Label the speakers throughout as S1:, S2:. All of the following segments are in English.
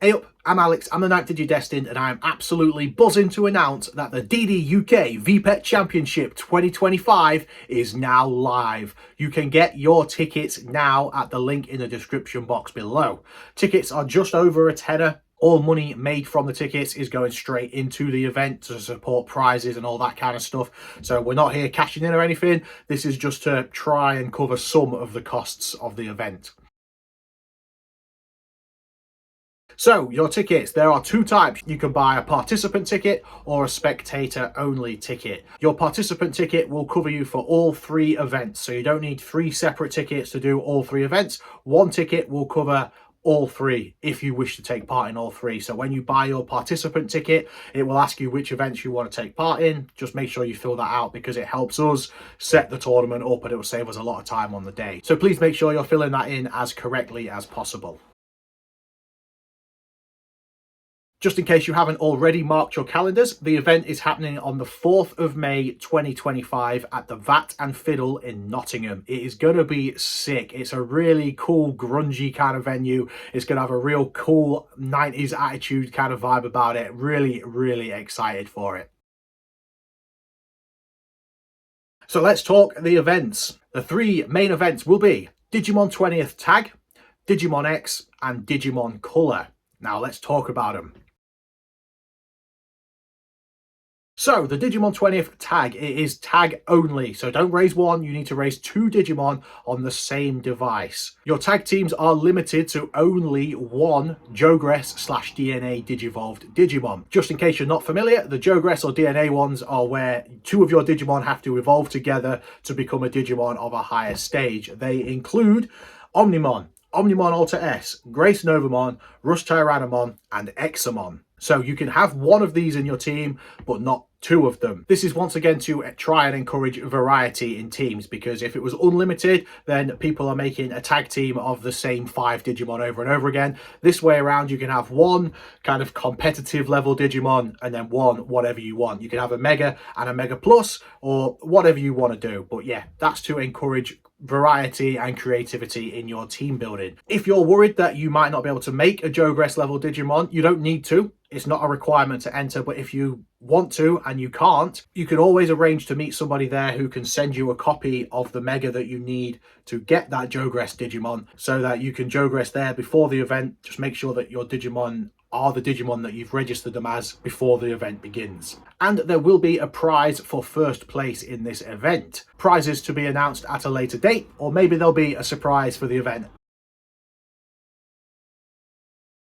S1: Hey up, I'm Alex, I'm the Ninth Digidestined, and I'm absolutely buzzing to announce that the DDUK VPET Championship 2025 is now live. You can get your tickets now at the link in the description box below. Tickets are just over a tenner. All money made from the tickets is going straight into the event to support prizes and all that kind of stuff. So we're not here cashing in or anything. This is just to try and cover some of the costs of the event. So your tickets, there are two types. You can buy a participant ticket or a spectator only ticket. Your participant ticket will cover you for all three events. So you don't need three separate tickets to do all three events. One ticket will cover all three if you wish to take part in all three. So when you buy your participant ticket, it will ask you which events you want to take part in. Just make sure you fill that out because it helps us set the tournament up and it will save us a lot of time on the day. So please make sure you're filling that in as correctly as possible. Just in case you haven't already marked your calendars, the event is happening on the 4th of May 2025 at the Vat and Fiddle in Nottingham. It is going to be sick. It's a really cool, grungy kind of venue. It's going to have a real cool 90s attitude kind of vibe about it. Really, really excited for it. So let's talk the events. The three main events will be Digimon 20th Tag, Digimon X, and Digimon Color. Now let's talk about them. So the Digimon 20th tag, it is tag only. So don't raise one, you need to raise two Digimon on the same device. Your tag teams are limited to only one Jogress/DNA Digivolved Digimon. Just in case you're not familiar, the Jogress or DNA ones are where two of your Digimon have to evolve together to become a Digimon of a higher stage. They include Omnimon, Omnimon Alter S, Grace Novamon, Rush Tyrannomon, and Examon. So you can have one of these in your team, but not two of them. This is once again to try and encourage variety in teams, because if it was unlimited, then people are making a tag team of the same 5 Digimon over and over again. This way around, you can have one kind of competitive level Digimon and then one whatever you want. You can have a Mega and a Mega Plus or whatever you want to do. But yeah, that's to encourage variety and creativity in your team building. If you're worried that you might not be able to make a Jogress level Digimon, you don't need to. It's not a requirement to enter, but if you want to and you can't, you can always arrange to meet somebody there who can send you a copy of the Mega that you need to get that Jogress Digimon so that you can Jogress there before the event. Just make sure that your Digimon are the Digimon that you've registered them as before the event begins. And there will be a prize for first place in this event. Prizes to be announced at a later date, or maybe there'll be a surprise for the event.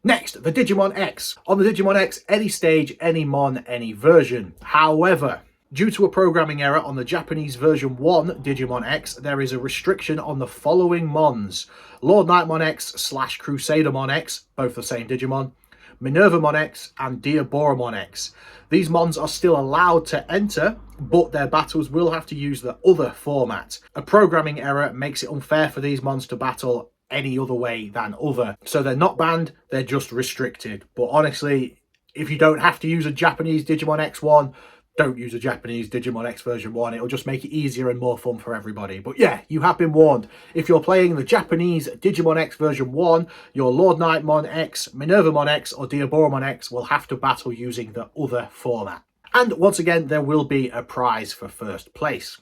S1: Next, the Digimon X. On the Digimon X, any stage, any mon, any version. However, due to a programming error on the Japanese version 1 Digimon X, there is a restriction on the following mons. Lord Nightmon X/Crusadermon X, both the same Digimon, Minervamon X, and Diaboromon X. These mons are still allowed to enter, but their battles will have to use the other format. A programming error makes it unfair for these mons to battle any other way than other. So they're not banned, they're just restricted. But honestly, if you don't have to use a Japanese Digimon X1, don't use a Japanese Digimon X version 1. It'll just make it easier and more fun for everybody. But yeah, you have been warned. If you're playing the Japanese Digimon X version 1, your Lord Nightmon X, Minervamon X, or Diaboromon X will have to battle using the other format. And once again, there will be a prize for first place.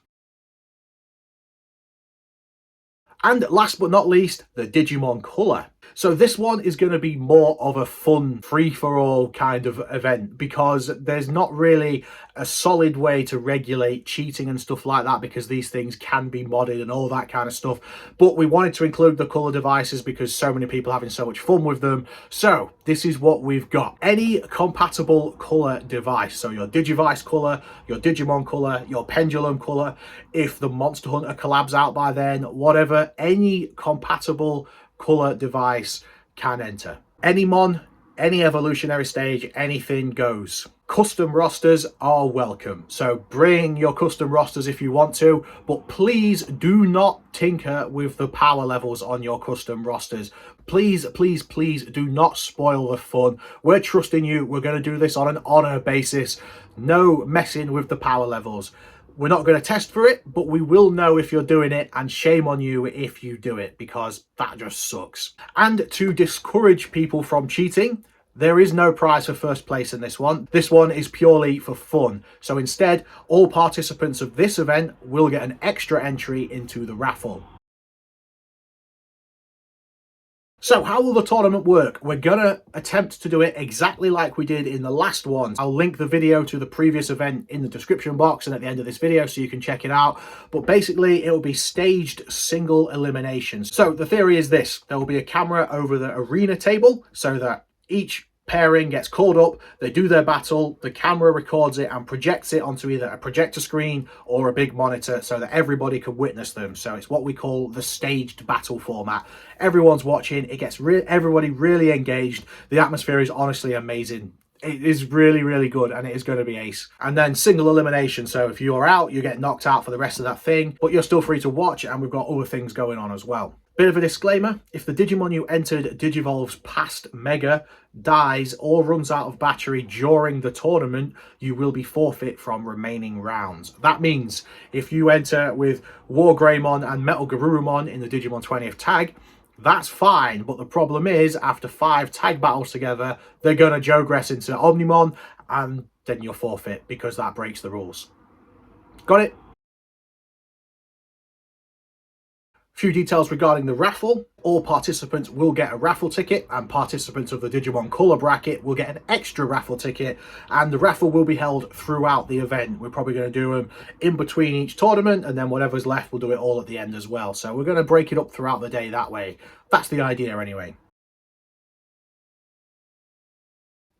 S1: And last but not least, the Digimon Color. So this one is going to be more of a fun, free-for-all kind of event because there's not really a solid way to regulate cheating and stuff like that because these things can be modded and all that kind of stuff. But we wanted to include the color devices because so many people are having so much fun with them. So this is what we've got. Any compatible color device. So your Digivice color, your Digimon color, your Pendulum color. If the Monster Hunter collabs out by then, whatever, any compatible color device can enter. Any mon, any evolutionary stage, anything goes. Custom rosters are welcome, so bring your custom rosters if you want to, but please do not tinker with the power levels on your custom rosters. Please, please, please do not spoil the fun. We're trusting you. We're going to do this on an honor basis. No messing with the power levels. We're not going to test for it, but we will know if you're doing it, and shame on you if you do it, because that just sucks. And to discourage people from cheating, there is no prize for first place in this one. This one is purely for fun. So instead, all participants of this event will get an extra entry into the raffle. So how will the tournament work? We're gonna attempt to do it exactly like we did in the last one. I'll link the video to the previous event in the description box and at the end of this video so you can check it out. But basically it will be staged single eliminations. So the theory is this: there will be a camera over the arena table so that each pairing gets called up, they do their battle, the camera records it and projects it onto either a projector screen or a big monitor so that everybody can witness them. So it's what we call the staged battle format. Everyone's watching, it gets everybody really engaged. The atmosphere is honestly amazing. It is really, really good, and it is going to be ace. And then single elimination. So if you're out, you get knocked out for the rest of that thing, but you're still free to watch, and we've got other things going on as well. Bit of a disclaimer: if the Digimon you entered Digivolve's past Mega dies or runs out of battery during the tournament, you will be forfeit from remaining rounds. That means if you enter with War Greymon and Metal Garurumon in the Digimon 20th tag, that's fine, but the problem is after 5 tag battles together, they're going to Jogress into Omnimon, and then you're forfeit because that breaks the rules. Got it? Few details regarding the raffle. All participants will get a raffle ticket, and participants of the Digimon colour bracket will get an extra raffle ticket, and the raffle will be held throughout the event. We're probably going to do them in between each tournament, and then whatever's left we'll do it all at the end as well. So we're going to break it up throughout the day that way. That's the idea anyway.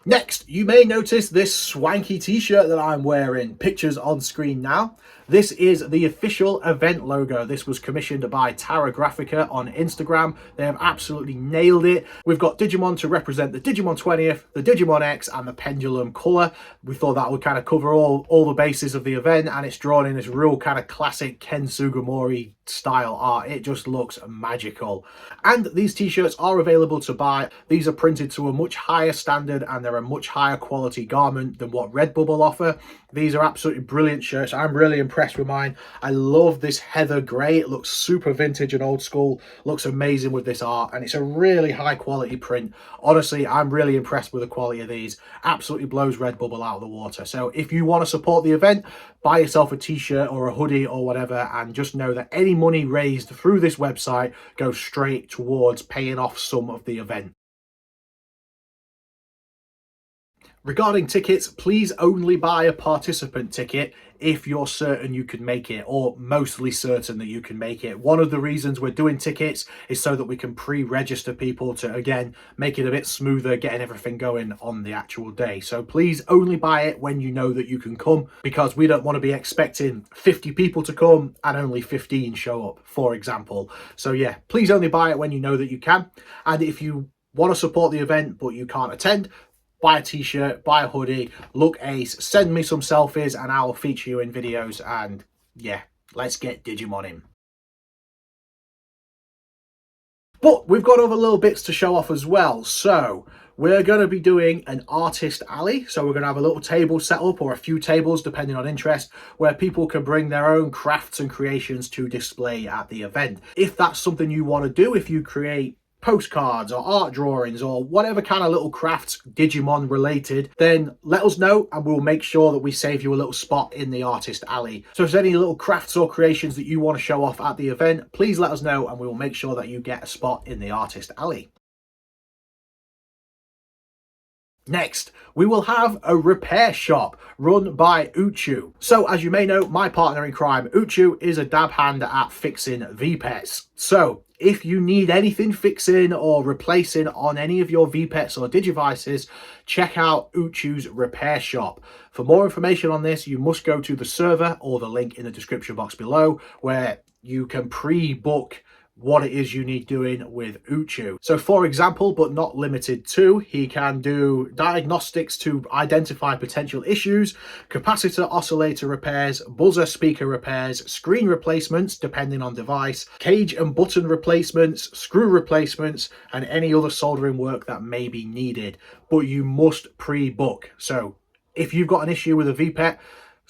S1: Next, you may notice this swanky t-shirt that I'm wearing. Pictures on screen now. This is the official event logo. This was commissioned by Tara Graphica on Instagram. They have absolutely nailed it. We've got Digimon to represent the Digimon 20th, the Digimon X, and the Pendulum colour. We thought that would kind of cover all the bases of the event, and it's drawn in this real kind of classic Ken Sugimori style art. It just looks magical. And these t-shirts are available to buy. These are printed to a much higher standard, and they're a much higher quality garment than what Redbubble offer. These are absolutely brilliant shirts. I'm really impressed with mine. I love this heather grey. It looks super vintage and old school. Looks amazing with this art, and it's a really high quality print. Honestly, I'm really impressed with the quality of these. Absolutely blows Redbubble out of the water. So if you want to support the event, buy yourself a t-shirt or a hoodie or whatever, and just know that any money raised through this website goes straight towards paying off some of the event. Regarding tickets, please only buy a participant ticket if you're certain you can make it, or mostly certain that you can make it. One of the reasons we're doing tickets is so that we can pre-register people to, again, make it a bit smoother, getting everything going on the actual day. So please only buy it when you know that you can come, because we don't want to be expecting 50 people to come and only 15 show up, for example. So yeah, please only buy it when you know that you can. And if you want to support the event but you can't attend, buy a t-shirt, buy a hoodie, look ace, send me some selfies and I'll feature you in videos, and yeah, let's get Digimon in. But we've got other little bits to show off as well. So we're going to be doing an artist alley. So we're going to have a little table set up, or a few tables depending on interest, where people can bring their own crafts and creations to display at the event. If that's something you want to do, if you create postcards or art drawings or whatever kind of little crafts Digimon related, then let us know and we'll make sure that we save you a little spot in the artist alley. So if there's any little crafts or creations that you want to show off at the event, please let us know and we will make sure that you get a spot in the artist alley. Next, we will have a repair shop run by Uchu. So as you may know, my partner in crime, Uchu, is a dab hand at fixing VPETs. So if you need anything fixing or replacing on any of your VPETs or Digivices, check out Uchu's repair shop. For more information on this, you must go to the server or the link in the description box below, where you can pre-book what it is you need doing with Uchu. So for example, but not limited to, he can do diagnostics to identify potential issues, capacitor oscillator repairs, buzzer speaker repairs, screen replacements depending on device, cage and button replacements, screw replacements, and any other soldering work that may be needed. But you must pre-book. So if you've got an issue with a VPET,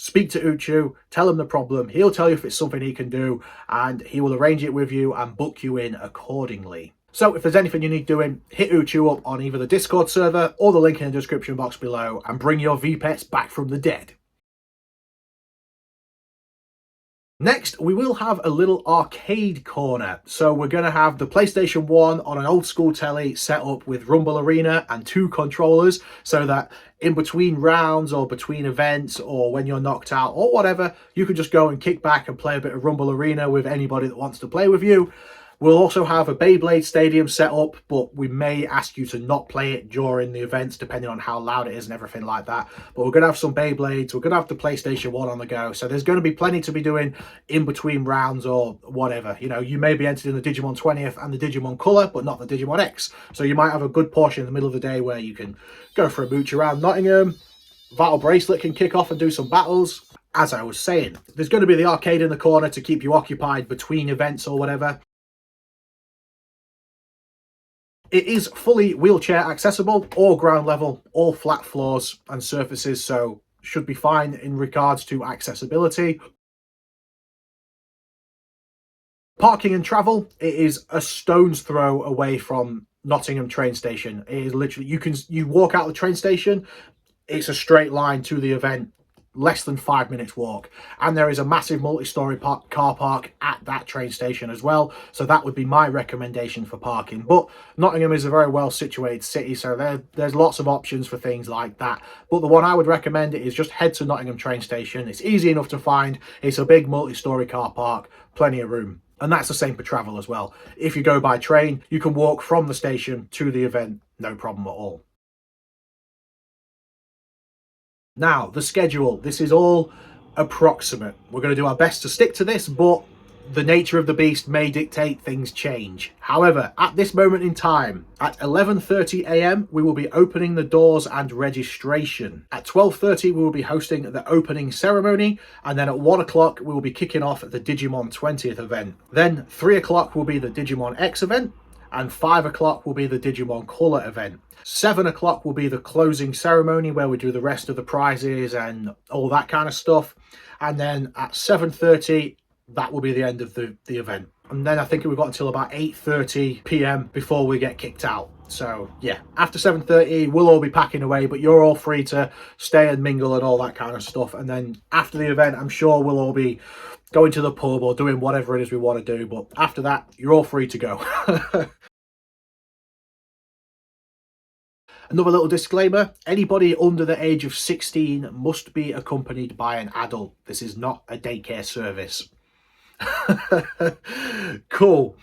S1: speak to Uchu, tell him the problem, he'll tell you if it's something he can do, and he will arrange it with you and book you in accordingly. So if there's anything you need doing, hit Uchu up on either the Discord server or the link in the description box below and bring your V-Pets back from the dead. Next, we will have a little arcade corner. So we're going to have the PlayStation 1 on an old school telly set up with Rumble Arena and 2 controllers, so that in between rounds or between events or when you're knocked out or whatever, you can just go and kick back and play a bit of Rumble Arena with anybody that wants to play with you. We'll also have a Beyblade stadium set up, but we may ask you to not play it during the events, depending on how loud it is and everything like that. But we're going to have some Beyblades. We're going to have the PlayStation 1 on the go. So there's going to be plenty to be doing in between rounds or whatever. You know, you may be entered in the Digimon 20th and the Digimon Color, but not the Digimon X. So you might have a good portion in the middle of the day where you can go for a mooch around Nottingham. Vital Bracelet can kick off and do some battles. As I was saying, there's going to be the arcade in the corner to keep you occupied between events or whatever. It is fully wheelchair accessible, all ground level, all flat floors and surfaces, so should be fine in regards to accessibility. Parking and travel, it is a stone's throw away from Nottingham train station. It is literally, you walk out the train station, it's a straight line to the event, less than 5 minutes walk, and there is a massive multi-story car park at that train station as well, so that would be my recommendation for parking. But Nottingham is a very well situated city, so there's lots of options for things like that. But the one I would recommend is just head to Nottingham train station. It's easy enough to find, it's a big multi-story car park, plenty of room. And that's the same for travel as well. If you go by train, you can walk from the station to the event, no problem at all. Now, the schedule, this is all approximate. We're going to do our best to stick to this, but the nature of the beast may dictate things change. However, at this moment in time, at 11:30 AM, we will be opening the doors and registration. At 12:30, we will be hosting the opening ceremony, and then at 1 o'clock, we will be kicking off the Digimon 20th event. Then 3 o'clock will be the Digimon X event, and 5 o'clock will be the Digimon Color event. 7 o'clock will be the closing ceremony where we do the rest of the prizes and all that kind of stuff. And then at 7:30, that will be the end of the event. And then I think we've got until about 8:30 PM before we get kicked out. So yeah, after 7:30, we'll all be packing away, but you're all free to stay and mingle and all that kind of stuff. And then after the event, I'm sure we'll all be going to the pub or doing whatever it is we want to do. But after that, you're all free to go. Another little disclaimer, anybody under the age of 16 must be accompanied by an adult. This is not a daycare service. Cool.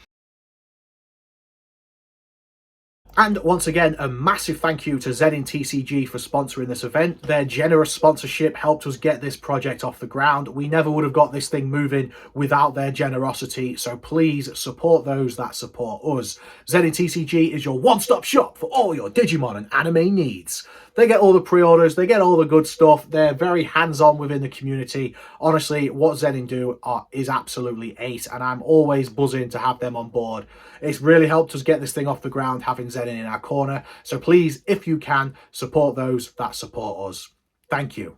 S1: And once again, a massive thank you to Zenin TCG for sponsoring this event. Their generous sponsorship helped us get this project off the ground. We never would have got this thing moving without their generosity, so please support those that support us. Zenin TCG is your one-stop shop for all your Digimon and anime needs. They get all the pre-orders, they get all the good stuff, they're very hands-on within the community. Honestly, what Zenin do is absolutely ace, and I'm always buzzing to have them on board. It's really helped us get this thing off the ground, having Zenin in our corner. So please, if you can, support those that support us. Thank you.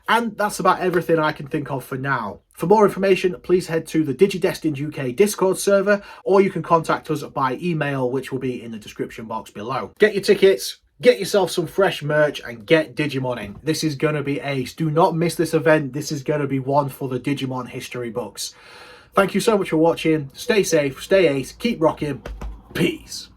S1: And that's about everything I can think of for now. For more information, please head to the Digidestined UK Discord server, or you can contact us by email, which will be in the description box below. Get your tickets, get yourself some fresh merch, and get Digimoning. This is going to be ace. Do not miss this event. This is going to be one for the Digimon history books. Thank you so much for watching. Stay safe, stay ace, keep rocking. Peace.